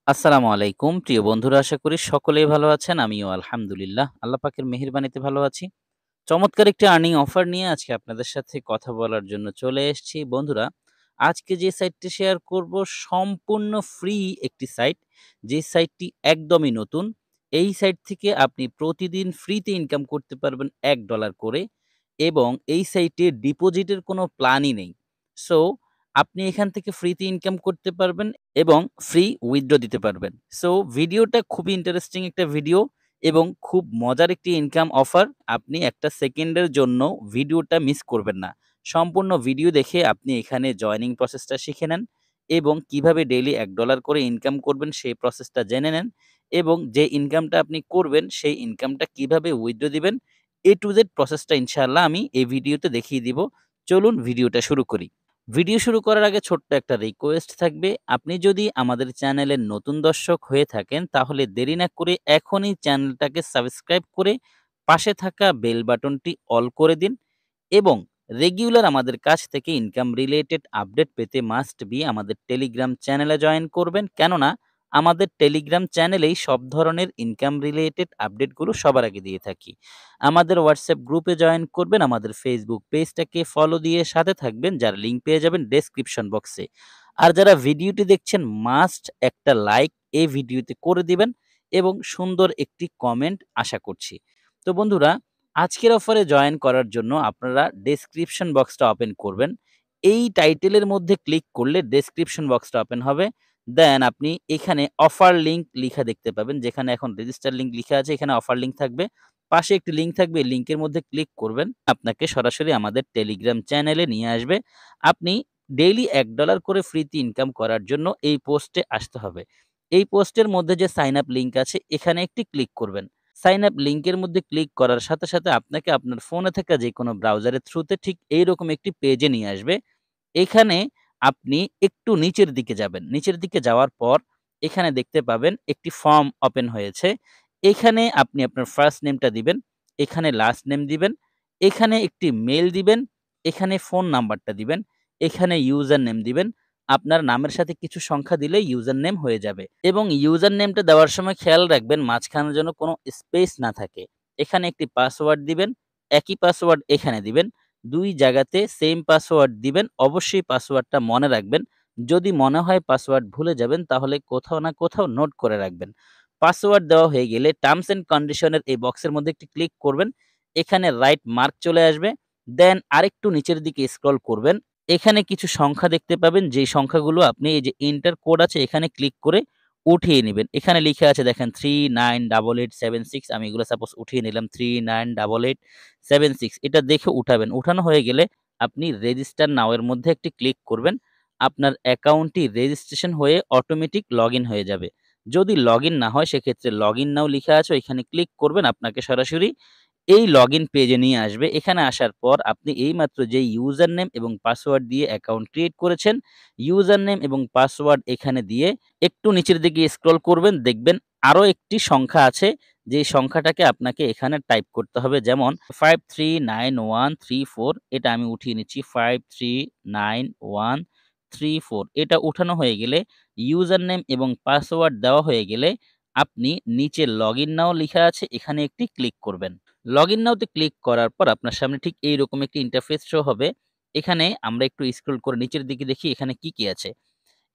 আসসালামু আলাইকুম প্রিয় বন্ধুরা, আশা করি সকলেই ভালো আছেন। আমিও আলহামদুলিল্লাহ আল্লাহ পাকের মেহেরবানিতে ভালো আছি। চমৎকার একটি আর্নিং অফার নিয়ে আজকে আপনাদের সাথে কথা বলার জন্য চলে এসেছি। বন্ধুরা, আজকে যে সাইটটি শেয়ার করব সম্পূর্ণ ফ্রি একটি সাইট। যে সাইটটি একদমই নতুন। এই সাইট থেকে আপনি প্রতিদিন ফ্রিতে ইনকাম করতে পারবেন $1 করে এবং এই সাইটে ডিপোজিটের কোনো প্ল্যানই নেই। সো আপনি এখান থেকে ফ্রিতে ইনকাম করতে পারবেন এবং ফ্রি উইথড্র দিতে পারবেন। সো ভিডিওটা খুবই ইন্টারেস্টিং একটা ভিডিও এবং খুব মজার একটি ইনকাম অফার। আপনি একটা সেকেন্ডের জন্য ভিডিওটা মিস করবেন না। সম্পূর্ণ ভিডিও দেখে আপনি এখানে জয়েনিং প্রসেসটা শিখে নেন এবং কিভাবে ডেইলি $1 করে ইনকাম করবেন সেই প্রসেসটা জেনে নেন এবং যে ইনকামটা আপনি করবেন সেই ইনকামটা কিভাবে উইথড্র দিবেন A to Z প্রসেসটা ইনশাআল্লাহ আমি এই ভিডিওতে দেখিয়ে দিব। চলুন ভিডিওটা শুরু করি। ভিডিও শুরু করার আগে ছোট্ট একটা রিকোয়েস্ট থাকবে। আপনি যদি আমাদের চ্যানেলের নতুন দর্শক হয়ে থাকেন তাহলে দেরি না করে এখনই চ্যানেলটাকে সাবস্ক্রাইব করে পাশে থাকা বেল বাটনটি অল করে দিন এবং রেগুলার আমাদের কাছ থেকে ইনকাম রিলেটেড আপডেট পেতে মাস্ট বি আমাদের টেলিগ্রাম চ্যানেলে জয়েন করবেন। কেননা আমাদের টেলিগ্রাম চ্যানেলেই সব ধরনের ইনকাম রিলেটেড আপডেটগুলো সবার আগে দিয়ে থাকি। আমাদের হোয়াটসঅ্যাপ গ্রুপে জয়েন করবেন, আমাদের ফেসবুক পেজটাকে ফলো দিয়ে সাথে থাকবেন, যার লিঙ্ক পেয়ে যাবেন ডেসক্রিপশন বক্সে। আর যারা ভিডিওটি দেখছেন মাস্ট একটা লাইক এই ভিডিওতে করে দিবেন এবং সুন্দর একটি কমেন্ট আশা করছি। তো বন্ধুরা, আজকের অফারে জয়েন করার জন্য আপনারা ডেসক্রিপশন বক্সটা ওপেন করবেন। এই টাইটেলের মধ্যে ক্লিক করলে ডেসক্রিপশন বক্সটা ওপেন হবে। দেন আপনি এখানে অফার লিঙ্ক লিখা দেখতে পাবেন। যেখানে এখন রেজিস্টার লিঙ্ক লিখা আছে এখানে অফার লিঙ্ক থাকবে। পাশে একটি লিঙ্ক থাকবে, এই লিঙ্কের মধ্যে ক্লিক করবেন। আপনাকে সরাসরি আমাদের টেলিগ্রাম চ্যানেলে নিয়ে আসবে। আপনি ডেইলি $1 করে ফ্রিতে ইনকাম করার জন্য এই পোস্টে আসতে হবে। এই পোস্টের মধ্যে যে সাইন আপ লিঙ্ক আছে এখানে একটি ক্লিক করবেন। সাইন আপ লিঙ্কের মধ্যে ক্লিক করার সাথে, সাথে আপনাকে আপনার ফোনে থাকা যেকোনো ব্রাউজারের থ্রুতে ঠিক এইরকম একটি পেজে নিয়ে আসবে। এখানে আপনি একটু নিচের দিকে যাবেন। নিচের দিকে যাওয়ার পর এখানে দেখতে পাবেন একটি ফর্ম ওপেন হয়েছে। এখানে আপনি আপনার ফার্স্ট নেমটা দিবেন, এখানে লাস্ট নেম দিবেন, এখানে একটি মেইল দিবেন, এখানে ফোন নাম্বারটা দিবেন, এখানে ইউজার নেম দিবেন। আপনার নামের সাথে কিছু সংখ্যা দিলেই ইউজার নেম হয়ে যাবে এবং ইউজার নেমটা দেওয়ার সময় খেয়াল রাখবেন মাঝখানে যেন কোনো স্পেস না থাকে। এখানে একটি পাসওয়ার্ড দিবেন, একই পাসওয়ার্ড এখানে দিবেন। ২ জায়গাতে সেম পাসওয়ার্ড দিবেন। অবশ্যই পাসওয়ার্ডটা মনে রাখবেন। যদি মনে হয় পাসওয়ার্ড ভুলে যাবেন তাহলে কোথাও না কোথাও নোট করে রাখবেন। পাসওয়ার্ড দেওয়া হয়ে গেলে টার্মস অ্যান্ড কন্ডিশন এর এই বক্সের মধ্যে একটি ক্লিক করবেন। এখানে রাইট মার্ক চলে আসবে। দেন আরেকটু নিচের দিকে স্ক্রল করবেন। এখানে কিছু সংখ্যা দেখতে পাবেন, যেই সংখ্যাগুলো আপনি এই যে এন্টার কোড আছে এখানে ক্লিক করে উঠিয়ে নিবেন। এখানে লিখে আছে দেখেন 398876, আমি এগুলো সাপোজ উঠিয়ে নিলাম 398876, এটা দেখে উঠাবেন। উঠানো হয়ে গেলে আপনি রেজিস্টার নাও এর মধ্যে একটি ক্লিক করবেন। আপনার অ্যাকাউন্টটি রেজিস্ট্রেশন হয়ে অটোমেটিক লগইন হয়ে যাবে। যদি লগইন না হয় সেক্ষেত্রে লগইন নাও লিখা আছে ওইখানে ক্লিক করবেন। আপনাকে সরাসরি এই লগইন পেজে নিয়ে আসবে। এখানে আসার পর আপনি এইমাত্র যেই ইউজার নেম এবং পাসওয়ার্ড দিয়ে অ্যাকাউন্ট ক্রিয়েট করেছেন, ইউজার নেম এবং পাসওয়ার্ড এখানে দিয়ে একটু নিচের দিকে স্ক্রল করবেন। দেখবেন আরো একটি সংখ্যা আছে, যেই সংখ্যাটাকে আপনাকে এখানে টাইপ করতে হবে। যেমন 539134, এটা আমি উঠিয়ে নিচ্ছি 539134। এটা উঠানো হয়ে গেলে ইউজার নেম এবং পাসওয়ার্ড দেওয়া হয়ে গেলে আপনি নিচে লগইন নাও লিখা আছে এখানে একটি ক্লিক করবেন। লগইন নাও তে ক্লিক করার পর আপনার সামনে ঠিক এইরকম একটি ইন্টারফেস শো হবে। এখানে আমরা একটু স্ক্রল করে নিচের দিকে দেখি এখানে কি আছে।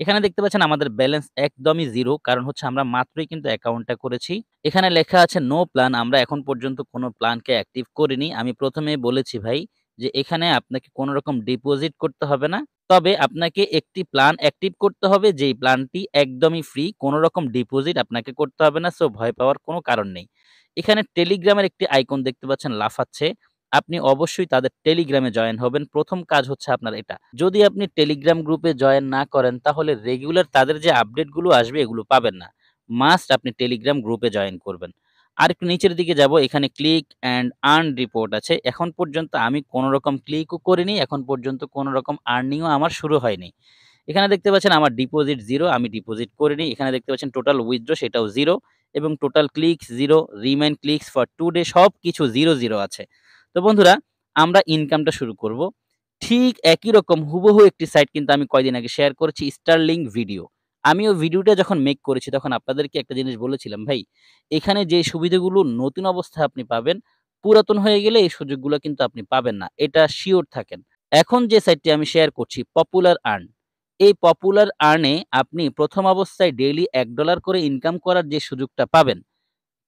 এখানে দেখতে পাচ্ছেন আমাদের ব্যালেন্স একদমই 0, কারণ হচ্ছে আমরা মাত্রই কিন্তু অ্যাকাউন্টটা করেছি। এখানে লেখা আছে নো প্ল্যান, আমরা এখন পর্যন্ত কোনো প্ল্যানকে অ্যাক্টিভ করিনি। আমি প্রথমেই বলেছি ভাই যে এখানে আপনাকে কোনো রকম ডিপোজিট করতে হবে না। তবে আপনাকে একটি প্ল্যান অ্যাক্টিভ করতে হবে যেই প্ল্যানটি একদমই ফ্রি, কোনো রকম ডিপোজিট আপনাকে করতে হবে না। সো ভয় পাওয়ার কোনো কারণ নেই। এখানে টেলিগ্রামের একটি আইকন দেখতে পাচ্ছেন লাফাচ্ছে। আপনি অবশ্যই তাদের টেলিগ্রামে জয়েন হবেন। প্রথম কাজ হচ্ছে আপনার এটা। যদি আপনি টেলিগ্রাম গ্রুপে জয়েন না করেন তাহলে রেগুলার তাদের যে আপডেটগুলো আসবে এগুলো পাবেন না। মাস্ট আপনি টেলিগ্রাম গ্রুপে জয়েন করবেন। আরেকটু নিচের দিকে যাব, এখানে ক্লিক অ্যান্ড আর্ন রিপোর্ট আছে। এখন পর্যন্ত আমি কোনো রকম ক্লিকও করিনি। এখন পর্যন্ত কোনো রকম আর্নিংও আমার শুরু হয়নি। এখানে দেখতে পাচ্ছেন আমার ডিপোজিট 0, আমি ডিপোজিট করিনি। এখানে দেখতে পাচ্ছেন টোটাল উইথড্র সেটাও 0 এবং total clicks 0, remain clicks for today সবকিছু 0 আছে। তো বন্ধুরা, আমরা ইনকামটা শুরু করব। ঠিক একই রকম হুবহু একটি সাইট কিন্তু আমি কয়দিন আগে শেয়ার করেছি, স্টারলিংক ভিডিও। আমিও ভিডিওটা যখন মেক করেছি তখন আপনাদেরকে একটা জিনিস বলেছিলাম, ভাই এখানে যে সুবিধাগুলো নতুন অবস্থায় আপনি পাবেন, পুরাতন হয়ে গেলে এই সুযোগগুলো কিন্তু আপনি পাবেন না। এটা সিওর থাকেন। এখন যে সাইটটি আমি শেয়ার করছি পপুলার আর্ন। এই পপুলার আর্নে আপনি প্রথম অবস্থায় ডেইলি $১ করে ইনকাম করার যে সুযোগটা পাবেন,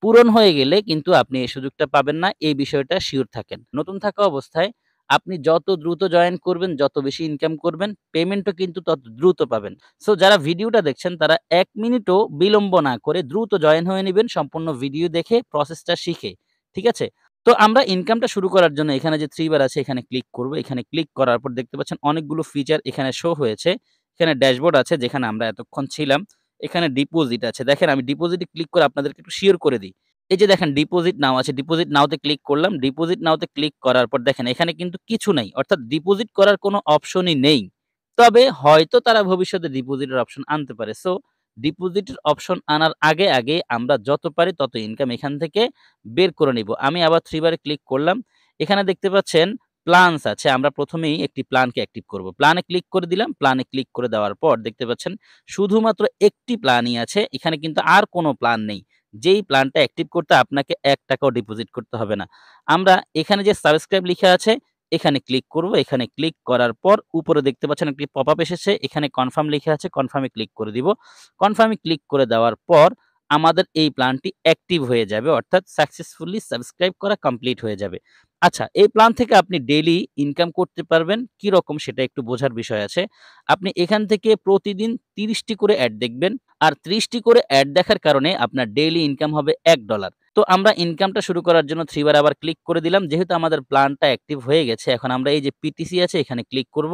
পূরণ হয়ে গেলে কিন্তু আপনি এই সুযোগটা পাবেন না। এই বিষয়টা সিওর থাকেন। নতুন থাকা অবস্থায় আপনি যত দ্রুত জয়েন করবেন, যত বেশি ইনকাম করবেন, পেমেন্টও কিন্তু তত দ্রুত পাবেন। সো যারা ভিডিওটা দেখছেন তারা ১ মিনিটও বিলম্ব না করে দ্রুত জয়েন হয়ে নিবেন সম্পূর্ণ ভিডিও দেখে প্রসেসটা শিখে। ঠিক আছে? তো আমরা ইনকামটা শুরু করার জন্য এখানে যে 3 বার আছে এখানে ক্লিক করব। এখানে ক্লিক করার পর দেখতে পাচ্ছেন অনেকগুলো ফিচার এখানে শো হয়েছে। এখানে ড্যাশবোর্ড আছে যেখানে আমরা এতক্ষণ ছিলাম। এখানে ডিপোজিট আছে। দেখেন আমি ডিপোজিটে ক্লিক করে আপনাদেরকে একটু শিওর করে দিই। এই যে দেখেন ডিপোজিট নাও আছে। ডিপোজিট নাও তে ক্লিক করলাম। ডিপোজিট নাও তে ক্লিক করার পর দেখেন এখানে কিন্তু কিছু নাই। অর্থাৎ ডিপোজিট করার কোনো অপশনই নেই। তবে হয়তো তারা ভবিষ্যতে ডিপোজিটের অপশন আনতে পারে। সো ডিপোজিটের অপশন আনার আগে আমরা যত পারি তত ইনকাম এখান থেকে বের করে নিব। আমি আবার 3 বারে ক্লিক করলাম। এখানে দেখতে পাচ্ছেন প্ল্যানস আছে। আমরা প্রথমেই একটি প্ল্যানকে অ্যাক্টিভ করব। প্ল্যানে ক্লিক করে দিলাম। প্ল্যানে ক্লিক করে দেওয়ার পর দেখতে পাচ্ছেন শুধুমাত্র একটি প্ল্যানই আছে। এখানে কিন্তু আর কোনো প্ল্যান নেই। যেই প্ল্যানটা অ্যাক্টিভ করতে আপনাকে ৳১ ডিপোজিট করতে হবে না। আমরা এখানে যে সাবস্ক্রাইব লিখা আছে এখানে ক্লিক করব। এখানে ক্লিক করার পর উপরে দেখতে পাচ্ছেন একটি পপআপ এসেছে। এখানে কনফার্ম লিখা আছে। কনফার্মে ক্লিক করে দিব। কনফার্মে ক্লিক করে দেওয়ার পর আমাদের এই প্ল্যানটি অ্যাক্টিভ হয়ে যাবে। অর্থাৎ সাকসেসফুলি সাবস্ক্রাইব করা কমপ্লিট হয়ে যাবে। আচ্ছা, এই প্ল্যান থেকে আপনি ডেইলি ইনকাম করতে পারবেন। কিরকম সেটা একটু বোঝার বিষয় আছে। আপনি এখান থেকে প্রতিদিন ৩০ টি করে অ্যাড দেখবেন। আর ৩০ টি করে অ্যাড দেখার কারণে আপনার ডেইলি ইনকাম হবে $১। তো আমরা ইনকামটা শুরু করার জন্য 3 বার আবার ক্লিক করে দিলাম। যেহেতু আমাদের প্ল্যানটা অ্যাক্টিভ হয়ে গেছে, এখন আমরা এই যে পিটিসি আছে এখানে ক্লিক করব।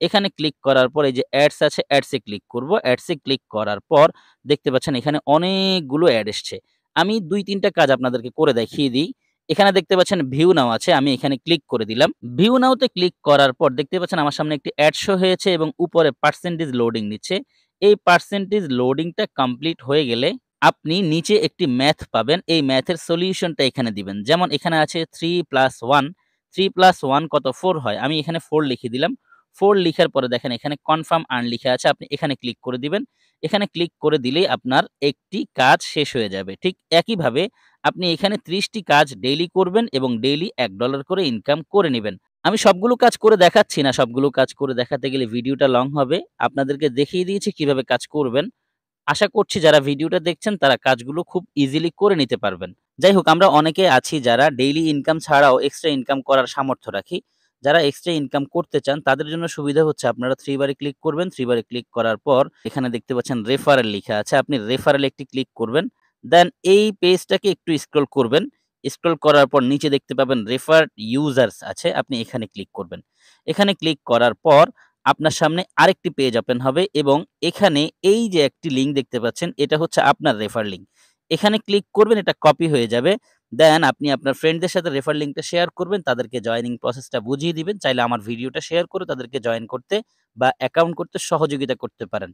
এখানে ক্লিক করার পর এই যে অ্যাডস আছে, অ্যাডস এ ক্লিক করব। অ্যাডস এ ক্লিক করার পর দেখতে পাচ্ছেন এখানে অনেকগুলো অ্যাড এসছে। আমি ২-৩ টা কাজ আপনাদেরকে করে দেখিয়ে দিই। এখানে দেখতে পাচ্ছেন ভিউ নাও আছে। আমি এখানে ক্লিক করে দিলাম। ভিউ নাও তে ক্লিক করার পর দেখতে পাচ্ছেন আমার সামনে একটি অ্যাড শো হয়েছে এবং উপরে পার্সেন্টেজ লোডিং নিচ্ছে। এই পার্সেন্টেজ লোডিংটা কমপ্লিট হয়ে গেলে আপনি নিচে একটি ম্যাথ পাবেন। এই ম্যাথের সলিউশনটা এখানে দিবেন। যেমন এখানে আছে 3 + 1, 3 + 1 কত? 4 হয়। আমি এখানে 4 লিখে দিলাম। 4 লিখার পরে দেখেন এখানে কনফার্ম আর্ন লিখা আছে। আপনি এখানে ক্লিক করে দিবেন। এখানে ক্লিক করে দিলেই আপনার একটি কাজ শেষ হয়ে যাবে। ঠিক একইভাবে আপনি এখানে ৩০ টি কাজ ডেইলি করবেন এবং ডেইলি $১ করে ইনকাম করে নিবেন। আমি সবগুলো কাজ করে দেখাচ্ছি না। সবগুলো কাজ করে দেখাতে গেলে ভিডিওটা লং হবে। আপনাদেরকে দেখিয়ে দিয়েছি কিভাবে কাজ করবেন। আশা করছি যারা ভিডিওটা দেখছেন তারা কাজগুলো খুব ইজিলি করে নিতে পারবেন। যাই হোক আমরা অনেকে আছি যারা ডেইলি ইনকাম ছাড়াও এক্সট্রা ইনকাম করার সামর্থ্য রাখি। যারা এক্সট্রা ইনকাম করতে চান তাদের জন্য সুবিধা হচ্ছে আপনারা 3 বারে ক্লিক করবেন। 3 বারে ক্লিক করার পর এখানে দেখতে পাচ্ছেন রেফারেল লিখা আছে। আপনি রেফারেল একটি ক্লিক করবেন। দেন এই পেজটাকে একটু স্ক্রল করবেন। স্ক্রল করার পর নিচে দেখতে পাবেন রেফারড ইউজার্স আছে। আপনি এখানে ক্লিক করবেন। এখানে ক্লিক করার পর আপনার সামনে আরেকটি পেজ ওপেন হবে এবং এখানে এই যে একটি লিঙ্ক দেখতে পাচ্ছেন এটা হচ্ছে আপনার রেফার লিঙ্ক। এখানে ক্লিক করবেন, এটা কপি হয়ে যাবে। দেন আপনি আপনার ফ্রেন্ডদের সাথে রেফার লিঙ্কটা শেয়ার করবেন, তাদেরকে জয়েনিং প্রসেসটা বুঝিয়ে দিবেন। চাইলে আমার ভিডিওটা শেয়ার করে তাদেরকে জয়েন করতে বা অ্যাকাউন্ট করতে সহযোগিতা করতে পারেন।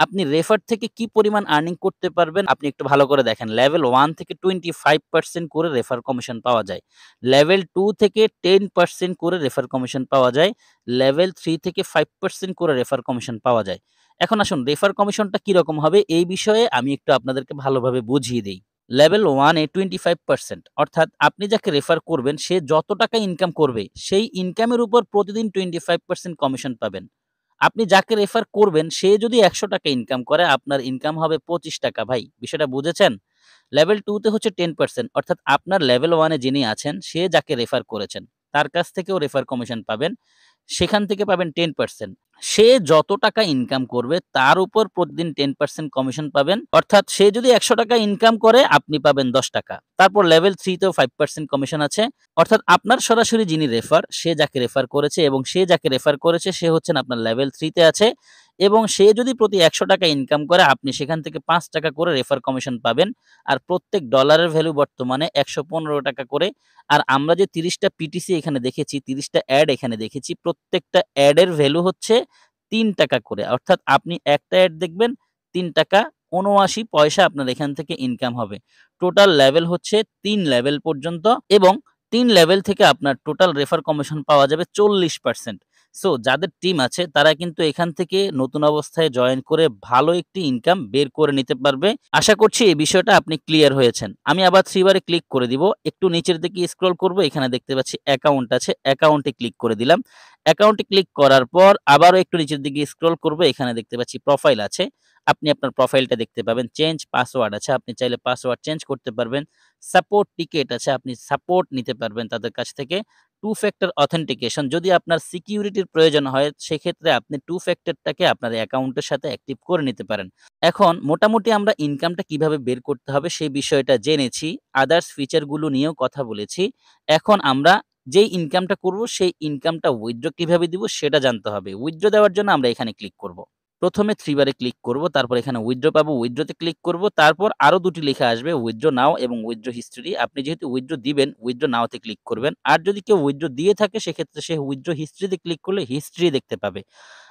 আপনি রেফার থেকে কি পরিমাণ আর্নিং করতে পারবেন আপনি একটু ভালো করে দেখেন। লেভেল 1 থেকে 25% করে রেফার কমিশন পাওয়া যায়। লেভেল 2 থেকে 10% করে রেফার কমিশন পাওয়া যায়। লেভেল 3 থেকে 5% করে রেফার কমিশন পাওয়া যায়। এখন আসুন রেফার কমিশনটা কিরকম হবে এই বিষয়ে আমি একটু আপনাদেরকে ভালোভাবে বুঝিয়ে দেই। লেভেল 1 এ 25% অর্থাৎ আপনি যাকে রেফার করবেন সে যত টাকা ইনকাম করবে সেই ইনকামের উপর প্রতিদিন 25% কমিশন পাবেন। আপনি যাকে রেফার করবেন সে যদি ৳১০০ ইনকাম করে আপনার ইনকাম হবে ৳২৫ ভাই। বিষয়টা বুঝেছেন? লেভেল 2 তে হচ্ছে 10% অর্থাৎ আপনার লেভেল 1 এ যিনি আছেন সে যাকে রেফার করেছেন তার কাছ থেকেও রেফার কমিশন পাবেন। সেখান থেকে পাবেন 10%। সে যত টাকা ইনকাম করবে তার উপর প্রতিদিন 10% কমিশন পাবেন। অর্থাৎ সে যদি ৳১০০ ইনকাম করে আপনি পাবেন ৳১০। তারপর লেভেল 3 তেও 5% কমিশন আছে। অর্থাৎ আপনার সরাসরি যিনি রেফার সে যাকে রেফার করেছে এবং সে যাকে রেফার করেছে সে হচ্ছেন আপনার লেভেল 3 তে আছে এবং সে যদি প্রতি ৳১০০ ইনকাম করে আপনি সেখান থেকে ৳৫ করে রেফার কমিশন পাবেন। আর প্রত্যেক ডলারের ভ্যালু বর্তমানে ৳১১৫ করে। আর আমরা যে ৩০ টা পিটিসি এখানে দেখেছি, ৩০ টা অ্যাড এখানে দেখেছি, প্রত্যেকটা অ্যাডের ভ্যালু হচ্ছে ৳৩ করে। অর্থাৎ আপনি একটা অ্যাড দেখবেন ৳৩.৭৯ আপনার এখান থেকে ইনকাম হবে। টোটাল লেভেল হচ্ছে ৩ লেভেল পর্যন্ত এবং ৩ লেভেল থেকে আপনার টোটাল রেফার কমিশন পাওয়া যাবে 40%। সো যাদের টিম আছে তারা কিন্তু এখান থেকে নতুন অবস্থায় জয়েন করে ভালো একটি ইনকাম বের করে নিতে পারবে। আশা করছি এই বিষয়টা আপনি ক্লিয়ার হয়েছেন। আমি আবার 3 বারে ক্লিক করে দিব। একটু নিচের দিকে স্ক্রল করব। এখানে দেখতে পাচ্ছি অ্যাকাউন্ট আছে। অ্যাকাউন্টে ক্লিক করে দিলাম। অ্যাকাউন্টে ক্লিক করার পর আবারও একটু নিচের দিকে স্ক্রল করব। এখানে দেখতে পাচ্ছি প্রোফাইল আছে। আপনি আপনার প্রোফাইলটা দেখতে পাবেন। চেঞ্জ পাসওয়ার্ড আছে। আপনি চাইলে পাসওয়ার্ড চেঞ্জ করতে পারবেন। সাপোর্ট টিকেট আছে। আপনি সাপোর্ট নিতে পারবেন তাদের কাছ থেকে। টু ফ্যাক্টর অথেন্টিকেশন যদি আপনার সিকিউরিটির প্রয়োজন হয় সেক্ষেত্রে আপনি টু ফ্যাক্টরটাকে আপনার অ্যাকাউন্টের সাথে অ্যাক্টিভ করে নিতে পারেন। এখন মোটামুটি আমরা ইনকামটা কিভাবে বের করতে হবে সেই বিষয়টা জেনেছি। আদার্স ফিচারগুলো নিয়েও কথা বলেছি। এখন আমরা যেই ইনকামটা করব সেই ইনকামটা উইথড্র কিভাবে দিব সেটা জানতে হবে। উইথড্র দেওয়ার জন্য আমরা এখানে ক্লিক করব। প্রথমে 3 বারে ক্লিক করব। তারপর এখানে উইথড্র পাবো। উইথড্রতে ক্লিক করব। তারপর আরো ২ টি লেখা আসবে উইথড্র নাও এবং উইথড্র হিস্টরি। আপনি যেহেতু উইথড্র দিবেন, উইথড্র নাও তে ক্লিক করবেন। আর যদি কেউ উইথড্র দিয়ে থাকে সেক্ষেত্রে সে উইথড্র হিস্ট্রিতে ক্লিক করলে হিস্ট্রি দেখতে পাবে।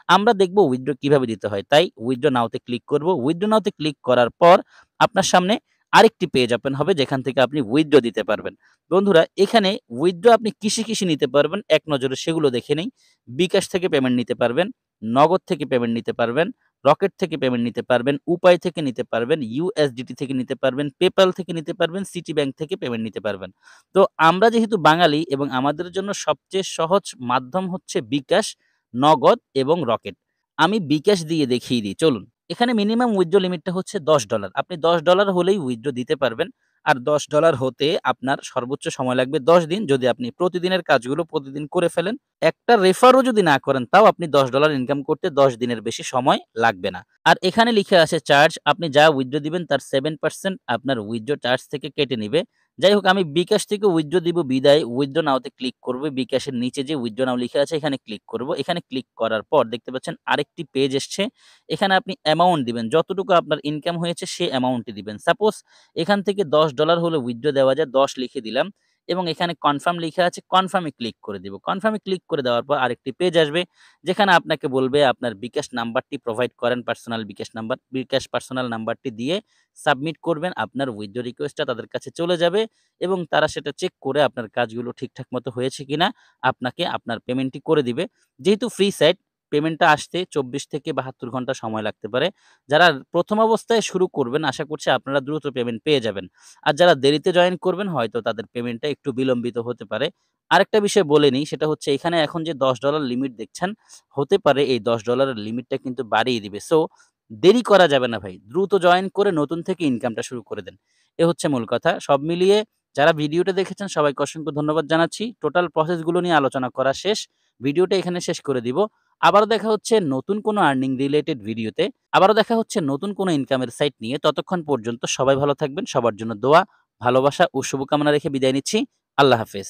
আমরা দেখব উইথড্র কিভাবে দিতে হয়। তাই উইথড্র নাও তে ক্লিক করব। উইথড্র নাও তে ক্লিক করার পর আপনার সামনে আরেকটি পেজ ওপেন হবে যেখান থেকে আপনি উইথড্র দিতে পারবেন। বন্ধুরা এখানে উইথড্র আপনি কিসে নিতে পারবেন এক নজরে সেগুলো দেখে নেই। বিকাশ থেকে পেমেন্ট নিতে পারবেন, নগদ থেকে পেমেন্ট নিতে পারবেন, রকেট থেকে পেমেন্ট নিতে পারবেন, উপায় থেকে নিতে পারবেন, ইউএসডিটি থেকে নিতে পারবেন, পেপ্যাল থেকে নিতে পারবেন, সিটি ব্যাংক থেকে পেমেন্ট নিতে পারবেন। তো আমরা যেহেতু বাঙালি এবং আমাদের জন্য সবচেয়ে সহজ মাধ্যম হচ্ছে বিকাশ, নগদ এবং রকেট। আমি বিকাশ দিয়ে দেখিয়ে দিই চলুন। এখানে মিনিমাম উইথড্র লিমিটটা হচ্ছে $10 আপনি $10 হলেই উইথড্র দিতে পারবেন। আর $10 হতে আপনার সর্বোচ্চ সময় লাগবে ১০ দিন যদি আপনি প্রতিদিনের কাজগুলো প্রতিদিন করে ফেলেন। একটা রেফারও যদি না করেন তাও আপনি $10 ইনকাম করতে ১০ দিনের বেশি সময় লাগবে না। আর এখানে লিখে আছে চার্জ আপনি যা উইথড্র দিবেন তার 7% আপনার উইথড্র চার্জ থেকে কেটে নিবে। যাই হোক আমি বিকাশ থেকে উইথড্র দিব বিদায় উইথড্র নাও তে ক্লিক করব। বিকাশের নিচে যে উইথড্র নাও লিখা আছে এখানে ক্লিক করব। এখানে ক্লিক করার পর দেখতে পাচ্ছেন আরেকটি পেজ এসছে। এখানে আপনি অ্যামাউন্ট দিবেন। যতটুকু আপনার ইনকাম হয়েছে সে অ্যামাউন্টটি দিবেন। সাপোজ এখান থেকে $10 হলে উইথড্র দেওয়া যায় ১০ লিখে দিলাম এবং এখানে কনফার্ম লিখা আছে কনফার্ম এ ক্লিক করে দিব। কনফার্ম এ ক্লিক করে দেওয়ার পর আরেকটি পেজ আসবে যেখানে আপনাকে বলবে আপনার বিকাশ নাম্বারটি প্রোভাইড করেন পার্সোনাল বিকাশ নাম্বার। বিকাশ পার্সোনাল নাম্বারটি দিয়ে সাবমিট করবেন। আপনার উইথড্র রিকোয়েস্টটা তাদের কাছে চলে যাবে এবং তারা সেটা চেক করে আপনার কাজগুলো ঠিকঠাক মতো হয়েছে কিনা আপনাকে আপনার পেমেন্টটি করে দিবে। যেহেতু ফ্রি সাইট পেমেন্টটা আসতে ২৪ থেকে ৭২ ঘন্টা সময় লাগতে পারে। যারা প্রথম অবস্থায় শুরু করবেন আশা করছি আপনারা দ্রুত পেমেন্ট পেয়ে যাবেন। আর যারা দেরিতে জয়েন করবেন হয়তো তাদের পেমেন্টটা একটু বিলম্বিত হতে পারে। আরেকটা বিষয় বলে নিই সেটা হচ্ছে এখানে এখন যে $10 লিমিট দেখছেন, হতে পারে এই $10 এর লিমিটটা কিন্তু বাড়িয়ে দিবে। সো দেরি করা যাবে না ভাই। দ্রুত জয়েন করে নতুন থেকে ইনকামটা শুরু করে দেন। এ হচ্ছে মূল কথা। সব মিলিয়ে যারা ভিডিওটা দেখেছেন সবাইকে অসংখ্য ধন্যবাদ জানাচ্ছি। টোটাল প্রসেস গুলো নিয়ে আলোচনা করা শেষ। ভিডিওটা এখানে শেষ করে দিব। আবারও দেখা হচ্ছে নতুন কোনো আর্নিং রিলেটেড ভিডিওতে। আবারও দেখা হচ্ছে নতুন কোনো ইনকামের সাইট নিয়ে। ততক্ষণ পর্যন্ত সবাই ভালো থাকবেন। সবার জন্য দোয়া, ভালোবাসা ও শুভকামনা রেখে বিদায় নিচ্ছি। আল্লাহ হাফেজ।